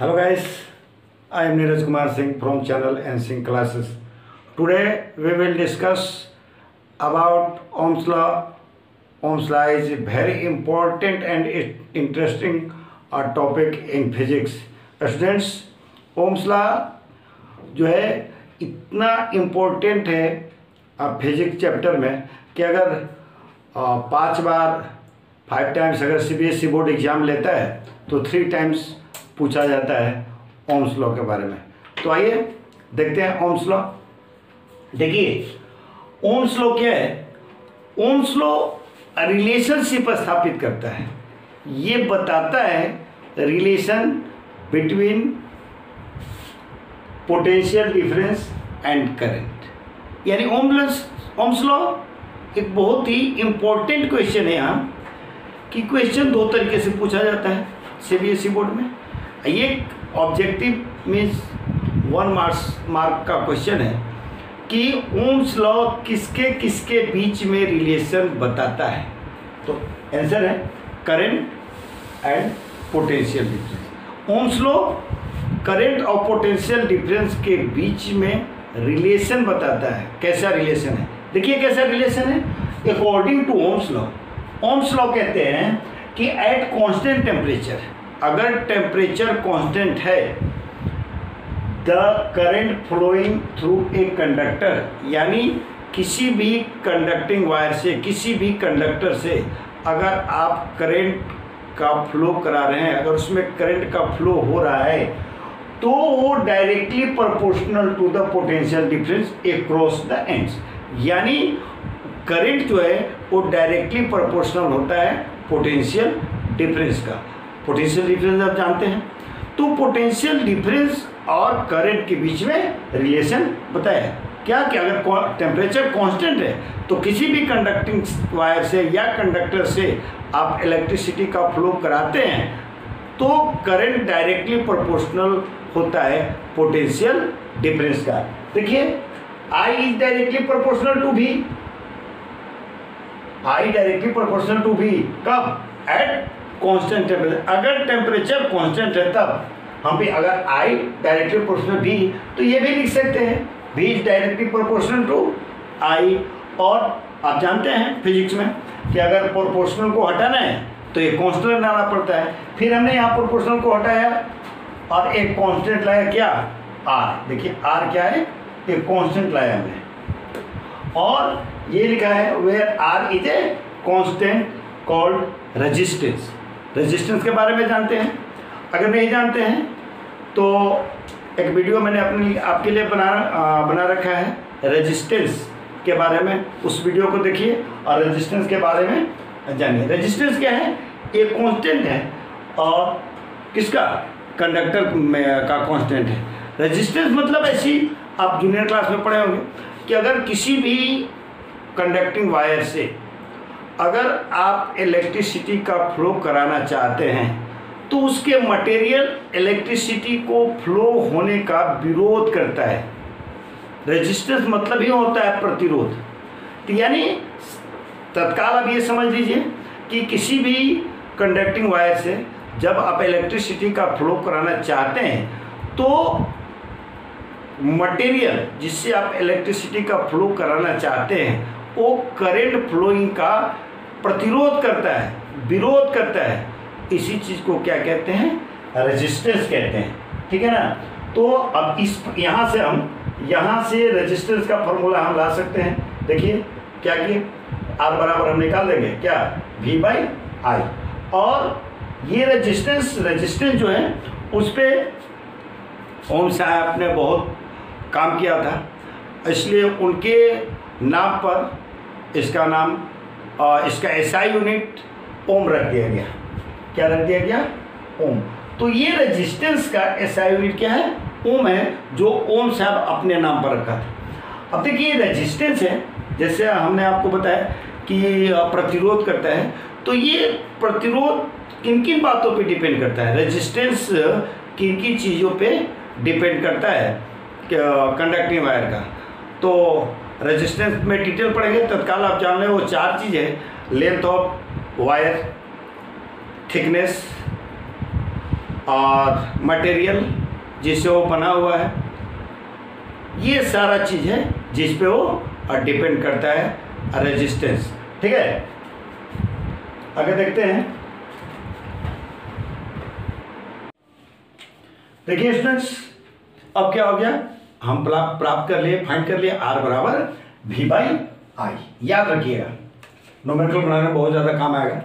Hello guys, I am Neeraj Kumar Singh from channel NSync Classes. Today we will discuss about Ohm's law. Ohm's law is a very important and interesting topic in physics. Students, Ohm's law जो है इतना important है physics chapter में कि अगर 5 times अगर CBSE board exam लेता है तो 3 टाइम्स पूछा जाता है ओम्स लॉ के बारे में। तो आइए देखते हैं ओम्स लॉ। देखिए ओम्स लॉ क्या है। ओम्स लॉ रिलेशनशिप स्थापित करता है। ये बताता है relation between potential difference and current. यानी ओम्स लॉ एक बहुत ही इम्पोर्टेंट क्वेश्चन है यहाँ कि क्वेश्चन 2 तरीके से पूछा जाता है CBSE बोर्ड में। ये ऑब्जेक्टिव मीन्स 1 मार्क का क्वेश्चन है कि ओम्स लॉ किसके किसके बीच में रिलेशन बताता है। तो आंसर है current and potential difference. Ohm's law current और पोटेंशियल डिफरेंस के बीच में रिलेशन बताता है। कैसा रिलेशन है, देखिए कैसा रिलेशन है। अकॉर्डिंग टू ओम्स लॉ कहते हैं कि एट कांस्टेंट टेम्परेचर, अगर टेम्परेचर कांस्टेंट है, the current flowing through a conductor, यानी किसी भी कंडक्टिंग वायर से, किसी भी कंडक्टर से अगर आप करंट का फ्लो करा रहे हैं, अगर उसमें करंट का फ्लो हो रहा है तो वो directly proportional to the potential difference across the ends. यानी करंट जो है वो डायरेक्टली प्रोपोर्शनल होता है पोटेंशियल डिफरेंस का। पोटेंशियल डिफरेंस आप जानते हैं। तो पोटेंशियल डिफरेंस और करंट के बीच में रिलेशन बताया क्या कि अगर टेम्परेचर कांस्टेंट है तो किसी भी कंडक्टिंग वायर से या कंडक्टर से आप इलेक्ट्रिसिटी का फ्लो कराते हैं तो करंट डायरेक्टली प्रोपोर्शनल होता है पोटेंशियल डिफरेंस का। देखिए I is directly proportional to V। I directly proportional to V कब? At constant temperature. अगर टेम्परेचर कांस्टेंट है तब हम भी, अगर I डायरेक्टली प्रोपोर्शनल V तो ये भी लिख सकते हैं V is directly proportional to I। और आप जानते हैं फिजिक्स में कि अगर प्रोपोर्शनल को हटाना है तो एक कांस्टेंट लाना पड़ता है। फिर हमने यहाँ प्रोपोर्शनल को हटाया और एक कांस्टेंट लाया, क्या? R। देखिए R क्या है, एक कांस्टेंट लाया हमने और ये लिखा है where R is a constant called resistance. Resistance के बारे में जानते हैं? अगर नहीं जानते हैं तो एक वीडियो मैंने आपके लिए बना रखा है रेजिस्टेंस के बारे में, उस वीडियो को देखिए और रेजिस्टेंस के बारे में जानिए। रेजिस्टेंस क्या है? एक कांस्टेंट है और किसका? कंडक्टर का कांस्टेंट है। रेजिस्टेंस मतलब ऐसी आप जूनियर क्लास में पढ़े होंगे कि अगर किसी भी कंडक्टिंग वायर से अगर आप इलेक्ट्रिसिटी का फ्लो कराना चाहते हैं तो उसके मटेरियल इलेक्ट्रिसिटी को फ्लो होने का विरोध करता है। रेजिस्टेंस मतलब ही होता है प्रतिरोध। तो यानी तत्काल आप ये समझ लीजिए कि किसी भी कंडक्टिंग वायर से जब आप इलेक्ट्रिसिटी का फ्लो कराना चाहते हैं तो मटेरियल जिससे आप इलेक्ट्रिसिटी का फ्लो कराना चाहते हैं वो करंट फ्लोइंग का प्रतिरोध करता है, विरोध करता है। इसी चीज़ को क्या कहते हैं? रेजिस्टेंस कहते हैं। ठीक है ना। तो अब यहाँ से रेजिस्टेंस का फॉर्मूला हम ला सकते हैं। देखिए क्या कि R बराबर हम निकाल देंगे क्या? V/I। और ये रेजिस्टेंस जो है उस पर ओम्स साहब ने बहुत काम किया था, इसलिए उनके नाम पर इसका नाम इसका SI यूनिट ओम रख दिया गया। क्या रख दिया गया? ओम। तो ये रेजिस्टेंस का SI यूनिट क्या है? ओम है, जो ओम साहब अपने नाम पर रखा था। अब देखिए रेजिस्टेंस है, जैसे हमने आपको बताया कि प्रतिरोध करता है, तो ये प्रतिरोध किन किन बातों पे डिपेंड करता है? रेजिस्टेंस किन किन चीज़ों पे डिपेंड करता है कंडक्टिंग वायर का? तो रेजिस्टेंस में डिटेल पढ़ेंगे, तत्काल आप जान लें वो 4 चीज़ें: लेंथ ऑफ वायर, थिकनेस, और मटेरियल जिससे वो बना हुआ है, ये सारा चीज़ है जिस पे वो डिपेंड करता है रेजिस्टेंस। ठीक है, आगे देखते हैं। देखिए स्टूडेंट्स, अब क्या हो गया, हम प्राप्त कर लिए, फाइंड कर लिए आर बराबर वी बाई आई। याद रखिएगा, न्यूमेरिकल बनाने में बहुत ज़्यादा काम आएगा।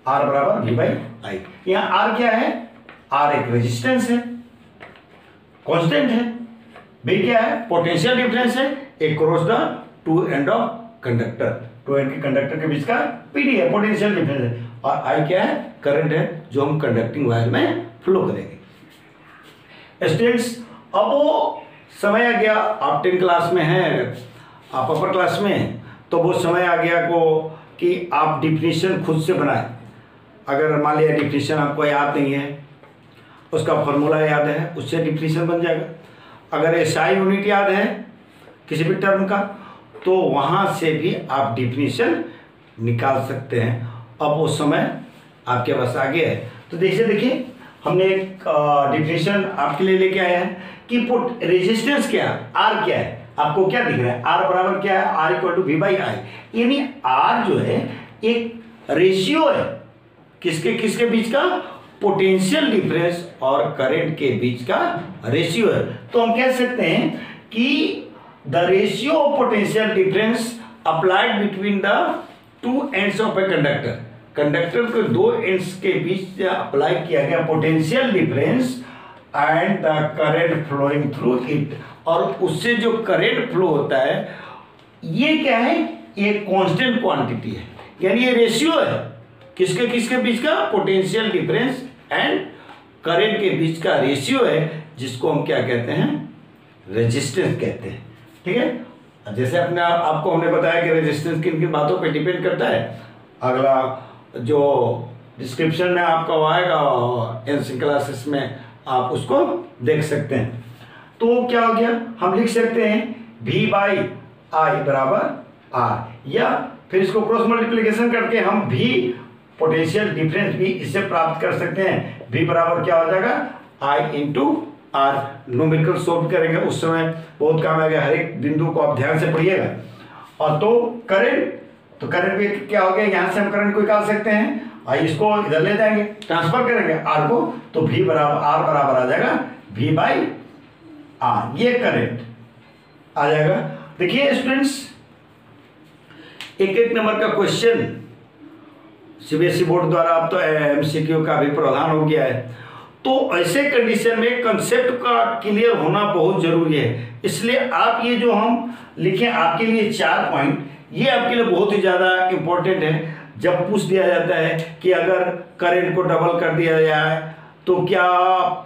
आर बराबर वी बाई आई। यहाँ आर क्या है, आर एक रेजिस्टेंस है, कांस्टेंट है। बी क्या है, पोटेंशियल डिफरेंस है across the two end of conductor, two end के कंडक्टर के बीच का पीडी है, पोटेंशियल डिफरेंस है। और आई क्या है, करंट है जो हम कंडक्टिंग वायर में फ्लो करेंगे। स्टूडेंट्स, अब वो समय आ गया, आप 10 क्लास में हैं, आप अपर क्लास में, तो वो समय आ गया को कि आप डिफिनीशन खुद से बनाएं। अगर मान लिया डिफिनीशन आपको याद नहीं है, उसका फॉर्मूला याद है, उससे डिफिनीशन बन जाएगा। अगर एसआई यूनिट याद है किसी भी टर्म का, तो वहाँ से भी आप डिफिनीशन निकाल सकते हैं। अब वो समय आपके पास आ गया है। तो देखिए हमने एक डिफिनीशन आपके लिए लेके आया है कि रेजिस्टेंस क्या है, आर क्या है। आपको क्या दिख रहा है, आर बराबर क्या है, R equal to V by I. यानी आर जो है एक रेशियो है किसके किसके बीच का, पोटेंशियल डिफरेंस और करंट के बीच का रेशियो है। तो हम कह सकते हैं कि the ratio of potential difference applied between the two ends of a conductor, conductor के दो एंड्स के बीच अप्लाई किया गया potential difference and the current flowing through it, और उससे जो करंट फ्लो होता है ये क्या है, ये कांस्टेंट क्वांटिटी है। यानी ये रेशियो है किसके किसके बीच का, पोटेंशियल डिफरेंस एंड करंट के बीच का रेशियो है, जिसको हम क्या कहते हैं, रेजिस्टेंस कहते हैं। ठीक है, जैसे अपने आपको हमने बताया कि रेजिस्टेंस किन किन बातों पे डिपेंड करता है। अगला जो डिस्क्रिप्शन में आपका आएगा एनसी क्लासेस में, आप उसको देख सकते हैं। तो क्या हो गया, हम लिख सकते हैं v बाई आई बराबर आर, या फिर इसको क्रॉस मल्टीप्लिकेशन करके हम v पोटेंशियल डिफरेंस भी इससे प्राप्त कर सकते हैं। v बराबर क्या हो जाएगा, i into R. Numerical solve करेंगे उस समय बहुत काम आएगा, हर एक बिंदु को आप ध्यान से पढ़िएगा। और तो करंट भी क्या हो गया, यहाँ से हम करंट को निकाल सकते हैं, आई इसको इधर ले जाएंगे, ट्रांसफर करेंगे आर को, तो v बराबर आर बराबर आ जाएगा v बाई आर, ये करंट आ जाएगा। देखिए स्टूडेंट्स, एक नंबर का क्वेश्चन सीबीएसई बोर्ड द्वारा अब तो एमसीक्यू का भी प्रावधान हो गया है। तो ऐसे कंडीशन में कंसेप्ट का क्लियर होना बहुत जरूरी है। इसलिए आप ये जो हम लिखे आपके लिए 4 पॉइंट, ये आपके लिए बहुत ही ज़्यादा इम्पोर्टेंट है। जब पूछ दिया जाता है कि अगर करंट को डबल कर दिया जाए तो क्या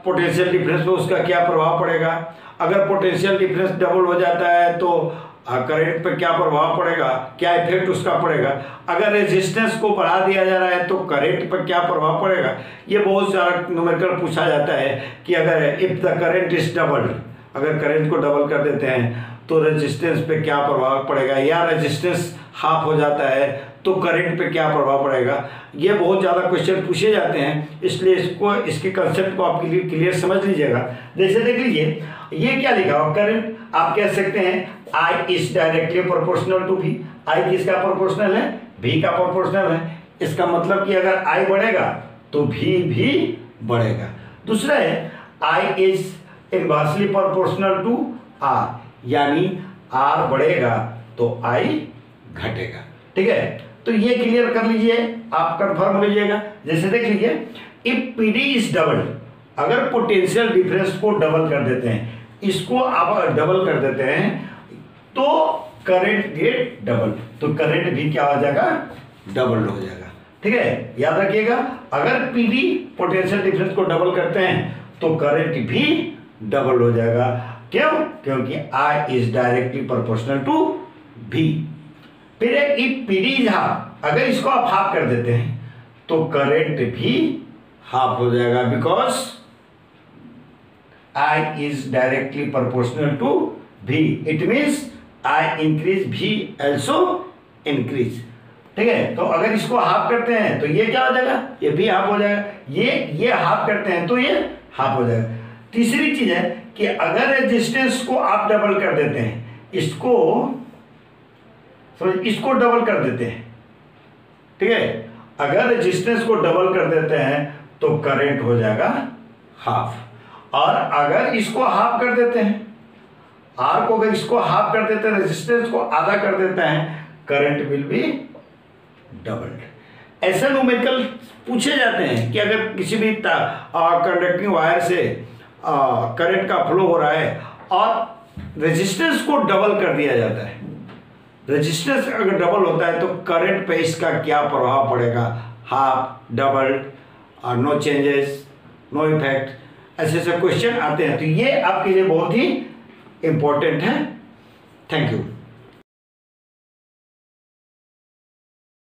पोटेंशियल डिफरेंस पे उसका क्या प्रभाव पड़ेगा, अगर पोटेंशियल डिफरेंस डबल हो जाता है तो करंट पे क्या प्रभाव पड़ेगा, क्या इफेक्ट उसका पड़ेगा, अगर रेजिस्टेंस को बढ़ा दिया जा रहा है तो करंट पर क्या प्रभाव पड़ेगा। ये बहुत सारा न्यूमेरिकल पूछा जाता है कि अगर if the current is double, अगर करंट को डबल कर देते हैं तो रेजिस्टेंस पे क्या प्रभाव पड़ेगा, या रेजिस्टेंस हाफ हो जाता है तो करंट पे क्या प्रभाव पड़ेगा। ये बहुत ज़्यादा क्वेश्चन पूछे जाते हैं, इसलिए इसके कंसेप्ट को आप क्लियर समझ लीजिएगा। जैसे देख लीजिए, ये क्या लिखा हो, करंट आप कह सकते हैं I is directly proportional to V. I किसका प्रोपोर्शनल है, वी का प्रोपोर्शनल है। इसका मतलब कि अगर आई बढ़ेगा तो वी भी बढ़ेगा। दूसरा है I is inversely proportional to R, यानी आर बढ़ेगा तो आई घटेगा। ठीक है, तो ये क्लियर कर लीजिए, आप कंफर्म लीजिएगा। जैसे देख लीजिए, इफ पीडी इज डबल, अगर पोटेंशियल डिफरेंस को डबल कर देते हैं, इसको आप डबल कर देते हैं तो करंट गेट डबल, तो करंट भी क्या हो जाएगा, डबल हो जाएगा। ठीक है, याद रखिएगा, अगर पीडी पोटेंशियल डिफरेंस को डबल करते हैं तो करंट भी डबल हो जाएगा। क्यों, क्योंकि आई इज डायरेक्टली प्रोपोर्शनल टू भी। फिर इफ पीडी इज हाफ, अगर इसको आप हाफ कर देते हैं तो करंट भी हाफ हो जाएगा, because I is directly proportional to V. It means I increase, V also increase. ठीक है। तो अगर इसको हाफ करते हैं तो ये क्या हो जाएगा, ये भी हाफ हो जाएगा, ये हाफ करते हैं तो ये हाफ हो जाएगा। तीसरी चीज है कि अगर रेजिस्टेंस को आप डबल कर देते हैं, इसको डबल कर देते हैं, ठीक है, अगर रेजिस्टेंस को डबल कर देते हैं तो करंट हो जाएगा हाफ, और अगर इसको हाफ कर देते हैं, आर को अगर इसको हाफ कर देते हैं, रेजिस्टेंस को आधा कर देते हैं, करंट विल बी डबल्ड। ऐसे न्यूमेरिकल पूछे जाते हैं कि अगर किसी भी कंडक्टिंग वायर से करंट का फ्लो हो रहा है और रेजिस्टेंस को डबल कर दिया जाता है, रेजिस्टेंस अगर डबल होता है तो करंट पे इसका क्या प्रभाव पड़ेगा, हाफ, डबल्ड, और नो चेंजेस, नो इफेक्ट, ऐसे ऐसे क्वेश्चन आते हैं। तो ये आपके लिए बहुत ही इंपॉर्टेंट है। Thank you.